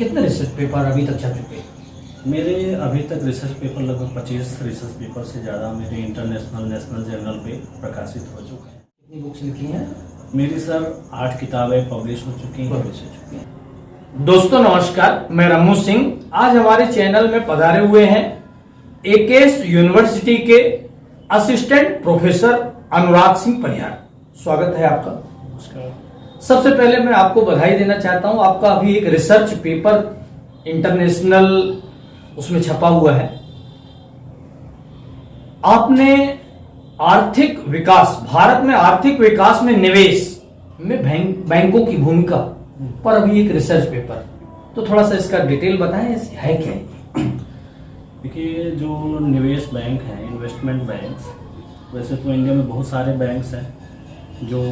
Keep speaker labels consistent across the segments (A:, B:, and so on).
A: कितने research paper अभी तक छप चुके हैं?
B: मेरे अभी तक रिसर्च पेपर लगभग 25 रिसर्च पेपर से ज़्यादा मेरे इंटरनेशनल नेशनल जर्नल पे प्रकाशित हो चुके हैं।
A: कितनी बुक्स लिखी हैं?
B: मेरी सर 8 किताबें पब्लिश हो चुकी हैं।
A: दोस्तों नमस्कार, मैं रमू सिंह आज हमारे चैनल में पधारे हुए हैं एकेएस यूनिवर्सिटी के असिस्टेंट प्रोफेसर अनुराग सिंह परिहार। स्वागत है आपका।
B: नमस्कार।
A: सबसे पहले मैं आपको बधाई देना चाहता हूं, आपका अभी एक रिसर्च पेपर इंटरनेशनल उसमें छपा हुआ है। आपने आर्थिक विकास, भारत में आर्थिक विकास में निवेश में बैंकों की भूमिका पर अभी एक रिसर्च पेपर, तो थोड़ा सा इसका डिटेल बताएं, है क्या है?
B: देखिए, जो निवेश बैंक हैं, इन्वेस्टमेंट बैंक्स, वैसे तो इंडिया में बहुत सारे बैंक्स हैं जो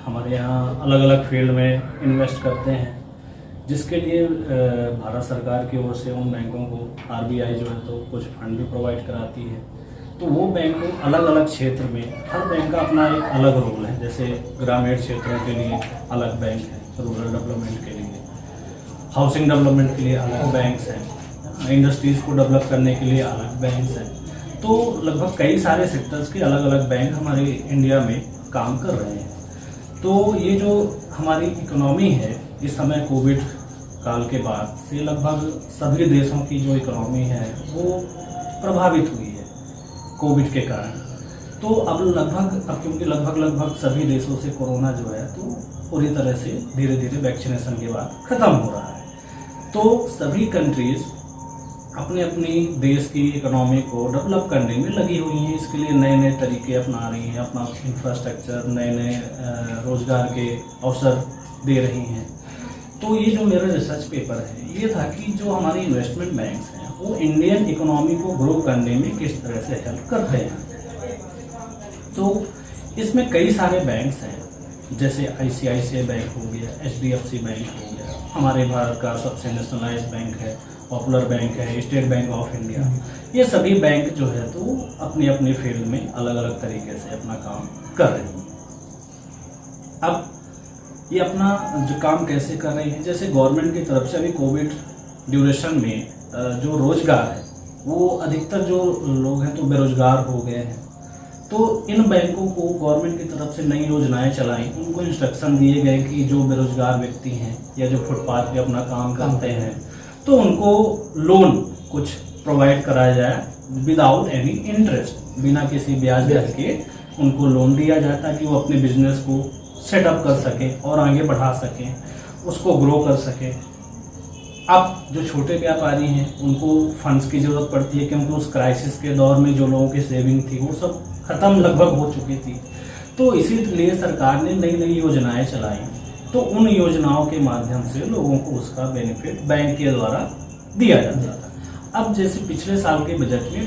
B: हमारे यहाँ अलग अलग फील्ड में इन्वेस्ट करते हैं, जिसके लिए भारत सरकार की ओर से उन बैंकों को आरबीआई जो है तो कुछ फंड भी प्रोवाइड कराती है। तो वो बैंकों अलग अलग क्षेत्र में, हर बैंक का अपना एक अलग रोल है। जैसे ग्रामीण क्षेत्रों के लिए अलग बैंक है, रूरल डेवलपमेंट के लिए, हाउसिंग डेवलपमेंट के लिए अलग बैंक्स हैं, इंडस्ट्रीज़ को डेवलप करने के लिए अलग बैंक्स हैं। तो लगभग कई सारे सेक्टर्स के अलग अलग बैंक हमारे इंडिया में काम कर रहे हैं। तो ये जो हमारी इकोनॉमी है इस समय कोविड काल के बाद से लगभग सभी देशों की जो इकोनॉमी है वो प्रभावित हुई है कोविड के कारण। तो अब क्योंकि लगभग सभी देशों से कोरोना जो है तो पूरी तरह से धीरे धीरे वैक्सीनेशन के बाद ख़त्म हो रहा है। तो सभी कंट्रीज़ अपने अपनी देश की इकोनॉमी को डेवलप करने में लगी हुई हैं। इसके लिए नए नए तरीके अपना रही हैं, अपना इंफ्रास्ट्रक्चर, नए नए रोजगार के अवसर दे रही हैं। तो ये जो मेरा रिसर्च पेपर है ये था कि जो हमारे इन्वेस्टमेंट बैंक्स हैं वो इंडियन इकोनॉमी को ग्रो करने में किस तरह से हेल्प करते हैं। तो इसमें कई सारे बैंक्स हैं, जैसे आईसीआईसीआई बैंक हो गया, एचडीएफसी बैंक हो गया, हमारे भारत का सबसे नेशनलाइज बैंक है, पॉपुलर बैंक है, स्टेट बैंक ऑफ इंडिया। ये सभी बैंक जो है तो अपनी अपनी फील्ड में अलग अलग तरीके से अपना काम कर रही हैं। अब ये अपना जो काम कैसे कर रही हैं, जैसे गवर्नमेंट की तरफ से अभी कोविड ड्यूरेशन में जो रोजगार है वो अधिकतर जो लोग हैं तो बेरोजगार हो गए हैं। तो इन बैंकों को गवर्नमेंट की तरफ से नई योजनाएं चलाई, उनको इंस्ट्रक्शन दिए गए कि जो बेरोजगार व्यक्ति हैं या जो फुटपाथ पे अपना काम करते हैं तो उनको लोन कुछ प्रोवाइड कराया जाए विदाउट एनी इंटरेस्ट, बिना किसी ब्याज दर के उनको लोन दिया जाए ताकि वो अपने बिजनेस को सेटअप कर सके और आगे बढ़ा सकें, उसको ग्रो कर सकें। अब जो छोटे व्यापारी हैं उनको फंड्स की ज़रूरत पड़ती है क्योंकि उस क्राइसिस के दौर में जो लोगों की सेविंग थी वो सब खत्म लगभग हो चुकी थी। तो इसीलिए सरकार ने नई नई योजनाएं चलाई। तो उन योजनाओं के माध्यम से लोगों को उसका बेनिफिट बैंक के द्वारा दिया जाता था। अब जैसे पिछले साल के बजट में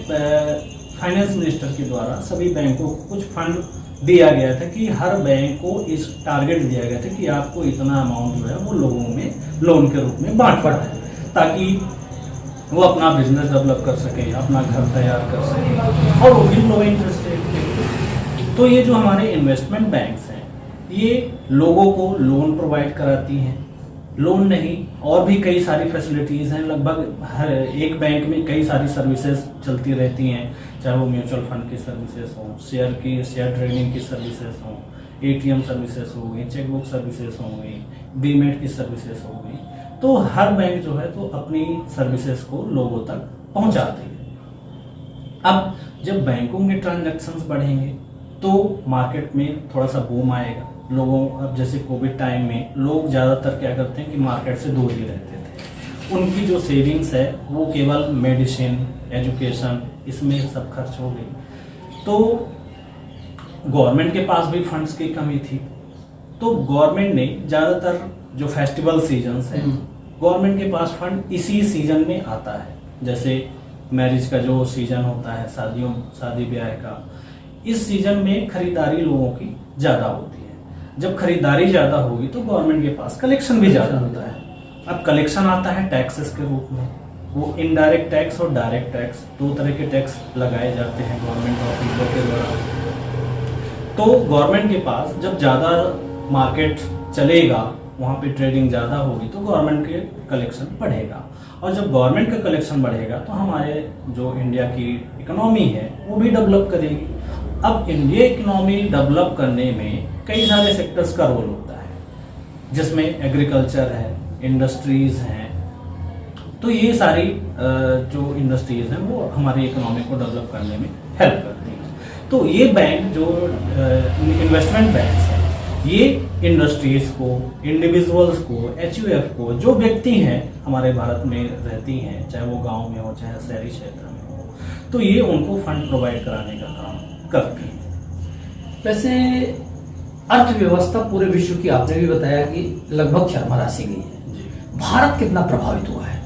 B: फाइनेंस मिनिस्टर के द्वारा सभी बैंकों को कुछ फंड दिया गया था कि हर बैंक को इस टारगेट दिया गया था कि आपको इतना अमाउंट जो है वो लोगों में लोन के रूप में बांट पड़ा है ताकि वो अपना बिजनेस डेवलप कर सके, अपना घर तैयार कर सके और वो भी लो इंटरेस्ट रेट। तो ये जो हमारे इन्वेस्टमेंट बैंक्स हैं ये लोगों को लोन प्रोवाइड कराती हैं। लोन नहीं और भी कई सारी फैसिलिटीज़ हैं। लगभग हर एक बैंक में कई सारी सर्विसेज चलती रहती हैं, चाहे वो म्यूचुअल फंड की सर्विसेज हों, शेयर ट्रेडिंग की सर्विसेज हों, एटीएम सर्विसेज हो गई, चेकबुक सर्विसेज हो गई, डीमेट की सर्विसेज हो गई। तो हर बैंक जो है तो अपनी सर्विसेज को लोगों तक पहुंचाती है। अब जब बैंकों के ट्रांजैक्शंस बढ़ेंगे तो मार्केट में थोड़ा सा बूम आएगा। लोगों, अब जैसे कोविड टाइम में लोग ज़्यादातर क्या करते हैं कि मार्केट से दूर ही रहते थे। उनकी जो सेविंग्स है वो केवल मेडिसिन, एजुकेशन, इसमें सब खर्च हो गई। तो गवर्नमेंट के पास भी फंड्स की कमी थी। तो गवर्नमेंट ने ज़्यादातर जो फेस्टिवल सीजन्स हैं गवर्नमेंट के पास फंड इसी सीजन में आता है। जैसे मैरिज का जो सीजन होता है, शादी ब्याह का, इस सीजन में खरीदारी लोगों की ज़्यादा होती है। जब खरीदारी ज़्यादा होगी तो गवर्नमेंट के पास कलेक्शन भी ज़्यादा होता है। अब कलेक्शन आता है टैक्सेस के रूप में। वो इनडायरेक्ट टैक्स और डायरेक्ट टैक्स, दो तरह के टैक्स लगाए जाते हैं गवर्नमेंट ऑफ इंडिया के द्वारा। तो गवर्नमेंट के पास जब ज़्यादा मार्केट चलेगा, वहाँ पे ट्रेडिंग ज़्यादा होगी तो गवर्नमेंट के कलेक्शन बढ़ेगा, और जब गवर्नमेंट का कलेक्शन बढ़ेगा तो हमारे जो इंडिया की इकोनॉमी है वो भी डेवलप करेगी। अब इंडिया इकोनॉमी डेवलप करने में कई सारे सेक्टर्स का रोल होता है, जिसमें एग्रीकल्चर है, इंडस्ट्रीज़ हैं। तो ये सारी जो इंडस्ट्रीज़ हैं वो हमारी इकोनॉमी को डेवलप करने में हेल्प करती हैं। तो ये बैंक जो इन्वेस्टमेंट बैंक्स हैं, ये इंडस्ट्रीज को, इंडिविजुअल्स को, एचयूएफ को, जो व्यक्ति हैं हमारे भारत में रहती हैं, चाहे वो गांव में हो चाहे शहरी क्षेत्र में हो, तो ये उनको फंड प्रोवाइड कराने का काम करती हैं।
A: वैसे अर्थव्यवस्था पूरे विश्व की आपने भी बताया कि लगभग चरमरा-सी गई है।
B: जी,
A: भारत कितना प्रभावित हुआ है?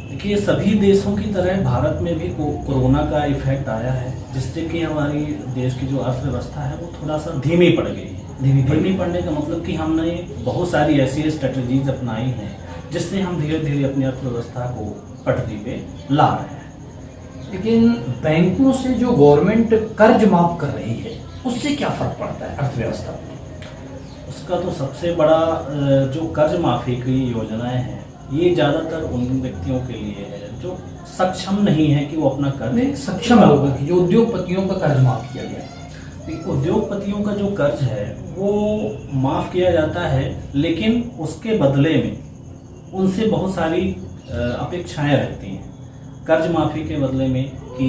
B: देखिए सभी देशों की तरह भारत में भी कोरोना का इफेक्ट आया है, जिससे कि हमारी देश की जो अर्थव्यवस्था है वो थोड़ा सा धीमी पड़ गई है। धीमी पड़ने का मतलब कि हमने बहुत सारी ऐसी स्ट्रेटजीज अपनाई हैं जिससे हम धीरे धीरे अपनी अर्थव्यवस्था को पटरी पे ला रहे हैं।
A: लेकिन बैंकों से जो गवर्नमेंट कर्ज माफ कर रही है उससे क्या फर्क पड़ता है अर्थव्यवस्था पर?
B: उसका तो सबसे बड़ा जो कर्ज माफी की योजनाएं हैं ये ज़्यादातर उन व्यक्तियों के लिए है जो सक्षम नहीं है कि वो अपना कर्ज,
A: सक्षम लोगों की, जो उद्योगपतियों का कर्ज माफ किया गया है।
B: उद्योगपतियों का जो कर्ज है वो माफ किया जाता है, लेकिन उसके बदले में उनसे बहुत सारी अपेक्षाएं रहती हैं कर्ज माफी के बदले में, कि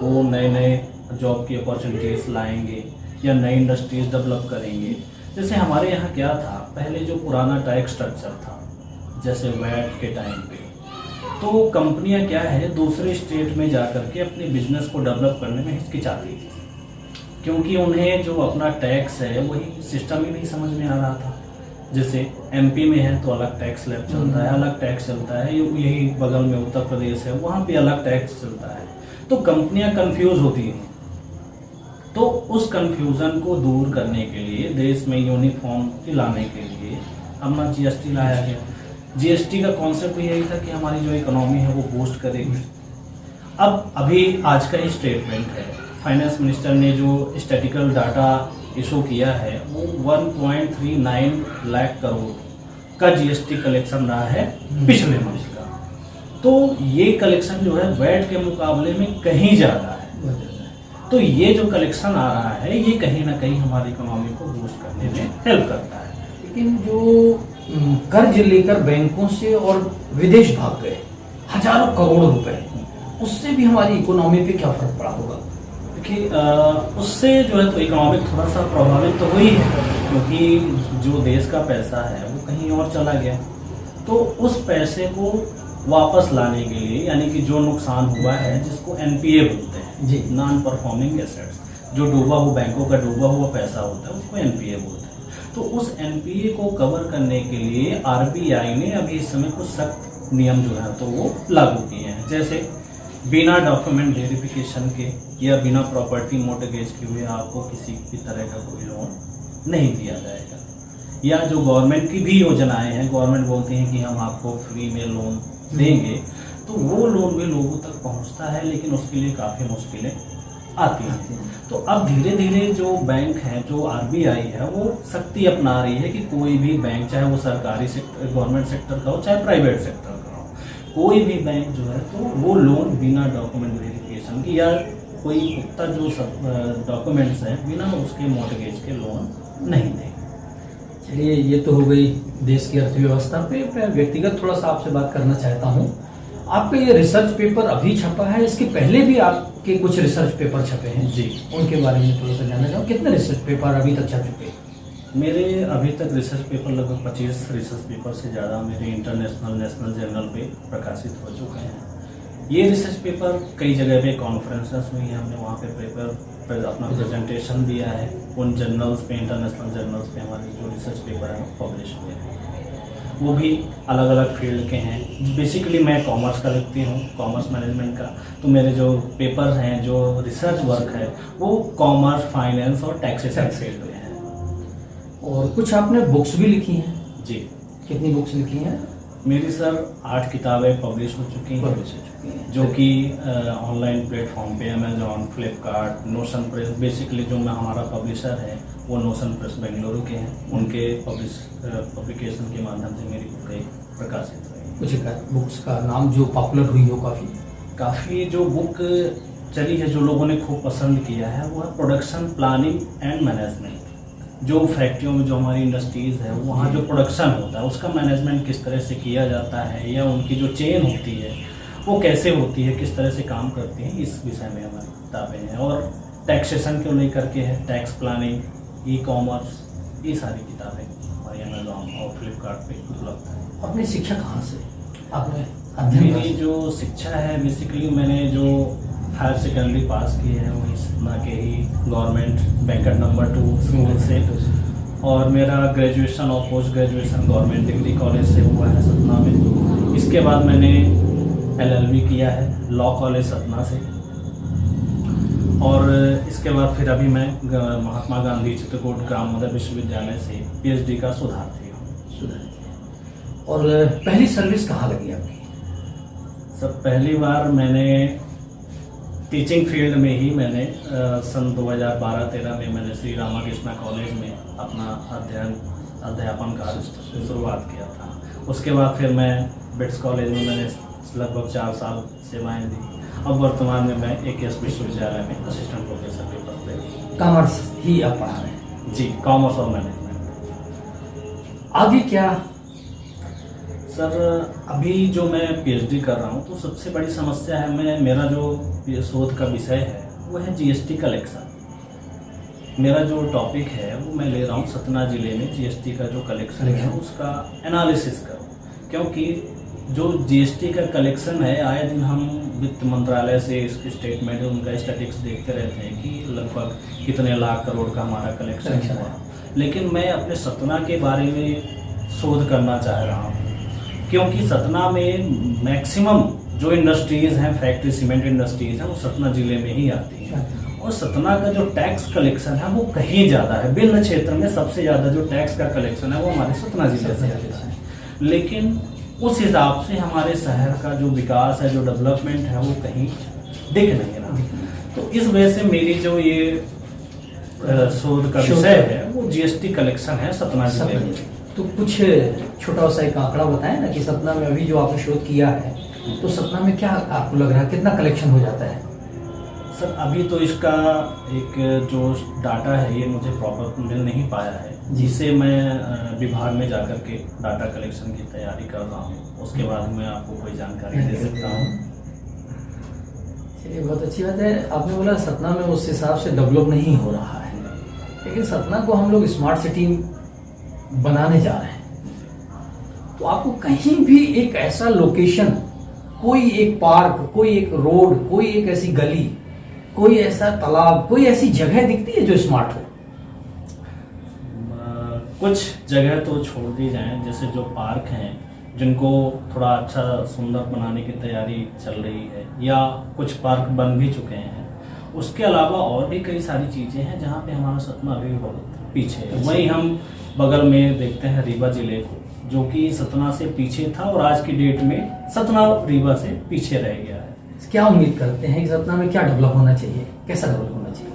B: वो नए नए जॉब की अपॉर्चुनिटीज लाएंगे या नई इंडस्ट्रीज डेवलप करेंगे। जैसे हमारे यहाँ क्या था, पहले जो पुराना टैक्स स्ट्रक्चर था, जैसे वैट के टाइम पे, तो कंपनियां क्या है दूसरे स्टेट में जा करके अपने बिजनेस को डेवलप करने में हिचकिचाती थी, क्योंकि उन्हें जो अपना टैक्स है वही सिस्टम ही नहीं समझ में आ रहा था। जैसे एमपी में है तो अलग टैक्स स्लैब चलता है, अलग टैक्स चलता है, यही बगल में उत्तर प्रदेश है वहाँ पे अलग टैक्स चलता है, तो कंपनियां कंफ्यूज होती हैं। तो उस कंफ्यूजन को दूर करने के लिए, देश में यूनिफॉर्म लाने के लिए अपना जीएसटी लाया गया। जीएसटी का कॉन्सेप्ट भी यही था कि हमारी जो इकोनॉमी है वो बूस्ट करेगी। अब अभी आज का ही स्टेटमेंट है, फाइनेंस मिनिस्टर ने जो स्टैटिकल डाटा इशू किया है वो 1.39 लाख करोड़ का जीएसटी कलेक्शन रहा है पिछले मंथ का। तो ये कलेक्शन जो है वैट के मुकाबले में कहीं ज़्यादा है। तो ये जो कलेक्शन आ रहा है ये कहीं ना कहीं हमारी इकोनॉमी को बूस्ट करने में हेल्प करता है।
A: लेकिन जो कर्ज लेकर बैंकों से और विदेश भाग गए हजारों करोड़ रुपए, उससे भी हमारी इकोनॉमी पे क्या फर्क पड़ा होगा?
B: देखिए उससे जो है तो इकोनॉमिक थोड़ा सा प्रभावित तो हुई है, क्योंकि जो देश का पैसा है वो कहीं और चला गया। तो उस पैसे को वापस लाने के लिए, यानी कि जो नुकसान हुआ है जिसको एनपीए बोलते हैं
A: जी,
B: नॉन परफॉर्मिंग एसेट्स, जो डूबा हुआ बैंकों का डूबा हुआ पैसा होता है उसको एनपीए बोलते हैं। तो उस एनपीए को कवर करने के लिए आरबीआई ने अभी इस समय कुछ सख्त नियम जो है तो वो लागू किए हैं। जैसे बिना डॉक्यूमेंट वेरिफिकेशन के या बिना प्रॉपर्टी मोर्टगेज के हुए आपको किसी भी तरह का कोई लोन नहीं दिया जाएगा। या जो गवर्नमेंट की भी योजनाएं हैं, गवर्नमेंट बोलती हैं कि हम आपको फ्री में लोन देंगे, तो वो लोन भी लोगों तक पहुंचता है, लेकिन उसके लिए काफ़ी मुश्किलें आती हैं। तो अब धीरे धीरे जो बैंक हैं, जो आरबीआई है, वो सख्ती अपना रही है कि कोई भी बैंक, चाहे वो सरकारी सेक्टर, गवर्नमेंट सेक्टर का हो, चाहे प्राइवेट सेक्टर का हो, कोई भी बैंक जो है तो वो लोन बिना डॉक्यूमेंट वेरिफिकेशन की या कोई पुख्ता जो डॉक्यूमेंट्स हैं, बिना उसके मॉर्टगेज के लोन नहीं देंगे।
A: चलिए, ये तो हो गई देश की अर्थव्यवस्था पे। मैं व्यक्तिगत थोड़ा सा आपसे बात करना चाहता हूँ। आपका ये रिसर्च पेपर अभी छपा है, इसके पहले भी आपके कुछ रिसर्च पेपर छपे हैं
B: जी,
A: उनके बारे में थोड़ा सा जानना चाहूँ। कितने रिसर्च पेपर अभी तक छप चुके हैं?
B: मेरे अभी तक रिसर्च पेपर लगभग 25 रिसर्च पेपर से ज़्यादा मेरे इंटरनेशनल, नेशनल जर्नल पे प्रकाशित हो चुके हैं। ये रिसर्च पेपर कई जगह पे कॉन्फ्रेंसेस में ही हमने वहाँ पे पेपर अपना प्रेजेंटेशन दिया है। उन जर्नल्स पे, इंटरनेशनल जर्नल्स पे हमारे जो रिसर्च पेपर है वो पब्लिश हुए हैं। वो भी अलग अलग फील्ड के हैं। बेसिकली मैं कॉमर्स का लिखती हूँ, कॉमर्स मैनेजमेंट का, तो मेरे जो पेपर हैं, जो रिसर्च वर्क है, वो कॉमर्स, फाइनेंस और टैक्सेशन फील्ड में है।
A: और कुछ आपने बुक्स भी लिखी हैं?
B: जी।
A: कितनी बुक्स लिखी हैं?
B: मेरी सर 8 किताबें पब्लिश हो चुकी हैं, जो कि ऑनलाइन प्लेटफॉर्म पे Amazon, Flipkart, notion press, basically जो मैं हमारा पब्लिशर है वो नोशन प्रेस बेंगलुरु के हैं, उनके पब्लिकेशन के माध्यम से मेरी बुक प्रकाशित हुई।
A: कुछ बुक्स का नाम जो पॉपुलर हुई हो
B: काफ़ी जो बुक चली है, जो लोगों ने खूब पसंद किया है, वो है प्रोडक्शन प्लानिंग एंड मैनेजमेंट। जो फैक्ट्रियों में जो हमारी इंडस्ट्रीज़ है, वहाँ जो प्रोडक्शन होता है उसका मैनेजमेंट किस तरह से किया जाता है, या उनकी जो चेन होती है वो कैसे होती है, किस तरह से काम करती है, इस विषय में हमारी किताबें हैं। और टैक्सेशन को लेकर के है, टैक्स प्लानिंग, ई कॉमर्स, ये सारी किताबें हमारी अमेजॉन और फ्लिपकार्ट पे उपलब्ध है।
A: अपनी शिक्षा कहाँ से आपने अध्ययन?
B: मेरी जो शिक्षा है, बेसिकली मैंने जो हायर सेकेंडरी पास की है वही सतना के ही गवर्नमेंट बैंकर नंबर 2 स्कूल से, और मेरा ग्रेजुएशन और post graduation government degree college से हुआ है सतना में। इसके बाद मैंने LLB किया है लॉ कॉलेज सतना से, और इसके बाद फिर अभी मैं महात्मा गांधी चित्रकूट ग्राम मध्य विश्वविद्यालय से PhD का शोधार्थी हूँ।
A: और पहली सर्विस कहाँ लगी आपकी?
B: सर पहली बार मैंने टीचिंग फील्ड में ही मैंने सन 2012-13 में मैंने श्री रामाकृष्णा कॉलेज में अपना अध्यापन कार्य शुरुआत किया था। उसके बाद फिर मैं बिट्स कॉलेज में मैंने लगभग 4 साल सेवाएं दी। अब वर्तमान में मैं AKS विश्वविद्यालय में असिस्टेंट प्रोफेसर के पद पे।
A: कॉमर्स ही आप पढ़ा रहे हैं?
B: जी, कॉमर्स और मैनेजमेंट।
A: आगे क्या?
B: सर अभी जो मैं PhD कर रहा हूँ, तो सबसे बड़ी समस्या है, मेरा जो शोध का विषय है वो है GST कलेक्शन। मेरा जो टॉपिक है वो मैं ले रहा हूँ सतना जिले में GST का जो कलेक्शन है उसका एनालिसिस करूँ, क्योंकि जो GST का कलेक्शन है, आए दिन हम वित्त मंत्रालय से इसकी स्टेटमेंट, उनका स्टैटिस्टिक्स देखते रहते हैं कि लगभग कितने लाख करोड़ का हमारा कलेक्शन है। लेकिन मैं अपने सतना के बारे में शोध करना चाह रहा हूँ, क्योंकि सतना में मैक्सिमम जो इंडस्ट्रीज़ हैं, फैक्ट्री सीमेंट इंडस्ट्रीज़ हैं, वो सतना ज़िले में ही आती हैं। और सतना का जो टैक्स कलेक्शन है वो कहीं ज़्यादा है। विभिन्न क्षेत्र में सबसे ज़्यादा जो टैक्स का कलेक्शन है वो हमारे सतना ज़िले से आता है। लेकिन उस हिसाब से हमारे शहर का जो विकास है, जो डेवलपमेंट है, वो कहीं दिख नहीं रहा। तो इस वजह से मेरी जो ये शोध का विषय है वो GST कलेक्शन है सतना जिले में।
A: तो कुछ छोटा सा एक आंकड़ा बताएं ना कि सतना में अभी जो आपने शोध किया है, तो सतना में क्या आपको लग रहा है कितना कलेक्शन हो जाता है?
B: सर अभी तो इसका एक जो डाटा है ये मुझे प्रॉपर मिल नहीं पाया है, जिसे मैं विभाग में जाकर के डाटा कलेक्शन की तैयारी कर रहा हूँ। उसके बाद मैं आपको कोई जानकारी दे सकता हूँ।
A: चलिए, बहुत अच्छी बात है। आपने बोला सतना में उस हिसाब से डेवलप नहीं हो रहा है, लेकिन सतना को हम लोग स्मार्ट सिटी बनाने जा रहे हैं। तो आपको कहीं भी एक ऐसा लोकेशन, कोई एक पार्क, कोई एक रोड, कोई एक ऐसी गली, कोई ऐसा तालाब, कोई ऐसी जगह दिखती है जो स्मार्ट हो?
B: कुछ जगह तो छोड़ दी जाए, जैसे जो पार्क हैं जिनको थोड़ा अच्छा सुंदर बनाने की तैयारी चल रही है, या कुछ पार्क बन भी चुके हैं। उसके अलावा और भी कई सारी चीज़ें हैं जहाँ पे हमारा सतना अभी बहुत पीछे है। वहीं हम बगल में देखते हैं रीवा जिले को, जो कि सतना से पीछे था और आज की डेट में सतना रीवा से पीछे रह गया है।
A: क्या उम्मीद करते हैं कि सतना में क्या डेवलप होना चाहिए, कैसा डेवलप होना चाहिए?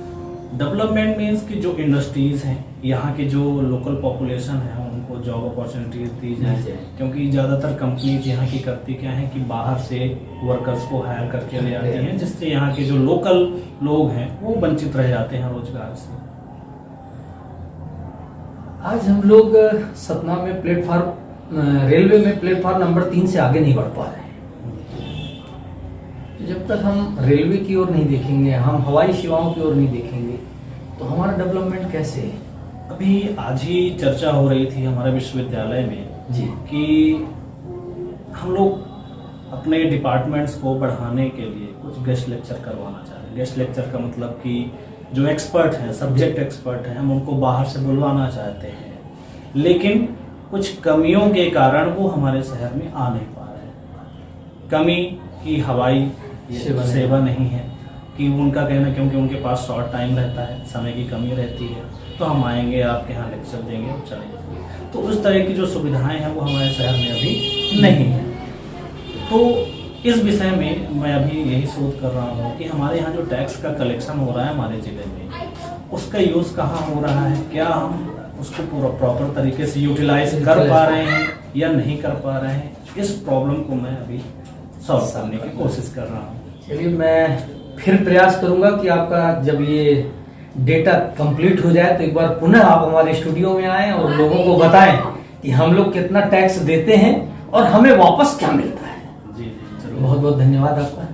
B: डेवलपमेंट मीन्स कि जो इंडस्ट्रीज़ हैं, यहाँ के जो लोकल पॉपुलेशन है, उनको जॉब अपॉर्चुनिटीज दी जाए, क्योंकि ज़्यादातर कंपनीज यहाँ की करती क्या है कि बाहर से वर्कर्स को हायर करके ले आती हैं, जिससे यहाँ के जो लोकल लोग हैं वो वंचित रह जाते हैं रोजगार से।
A: आज हम लोग सतना में रेलवे में प्लेटफॉर्म नंबर 3 से आगे नहीं बढ़ पा रहे हैं। तो जब तक हम रेलवे की ओर नहीं देखेंगे, हम हवाई सेवाओं की ओर नहीं देखेंगे, तो हमारा डेवलपमेंट कैसे है?
B: अभी आज ही चर्चा हो रही थी हमारे विश्वविद्यालय में
A: जी
B: कि हम लोग अपने डिपार्टमेंट्स को बढ़ाने के लिए कुछ गेस्ट लेक्चर करवाना चाह रहे हैं। गेस्ट लेक्चर का मतलब कि जो एक्सपर्ट हैं, सब्जेक्ट एक्सपर्ट हैं, हम उनको बाहर से बुलवाना चाहते हैं, लेकिन कुछ कमियों के कारण वो हमारे शहर में आ नहीं पा रहे हैं। कमी की हवाई सेवा नहीं है, कि उनका कहना क्योंकि उनके पास शॉर्ट टाइम रहता है, समय की कमी रहती है, तो हम आएंगे आपके यहाँ लेक्चर देंगे और चलेंगे। तो उस तरह की जो सुविधाएं हैं वो हमारे शहर में अभी नहीं है। तो इस विषय में मैं अभी यही शोध कर रहा हूँ कि हमारे यहाँ जो टैक्स का कलेक्शन हो रहा है हमारे ज़िले में, उसका यूज़ कहाँ हो रहा है, क्या हम उसको पूरा प्रॉपर तरीके से यूटिलाइज कर पा रहे हैं या नहीं कर पा रहे हैं, इस प्रॉब्लम को मैं अभी सॉल्व करने की कोशिश कर रहा हूँ।
A: चलिए, मैं फिर प्रयास करूंगा कि आपका जब ये डेटा कंप्लीट हो जाए तो एक बार पुनः आप हमारे स्टूडियो में आएं और लोगों को बताएं कि हम लोग कितना टैक्स देते हैं और हमें वापस क्या मिलता है।
B: जी जी जरूर।
A: बहुत बहुत धन्यवाद आपका।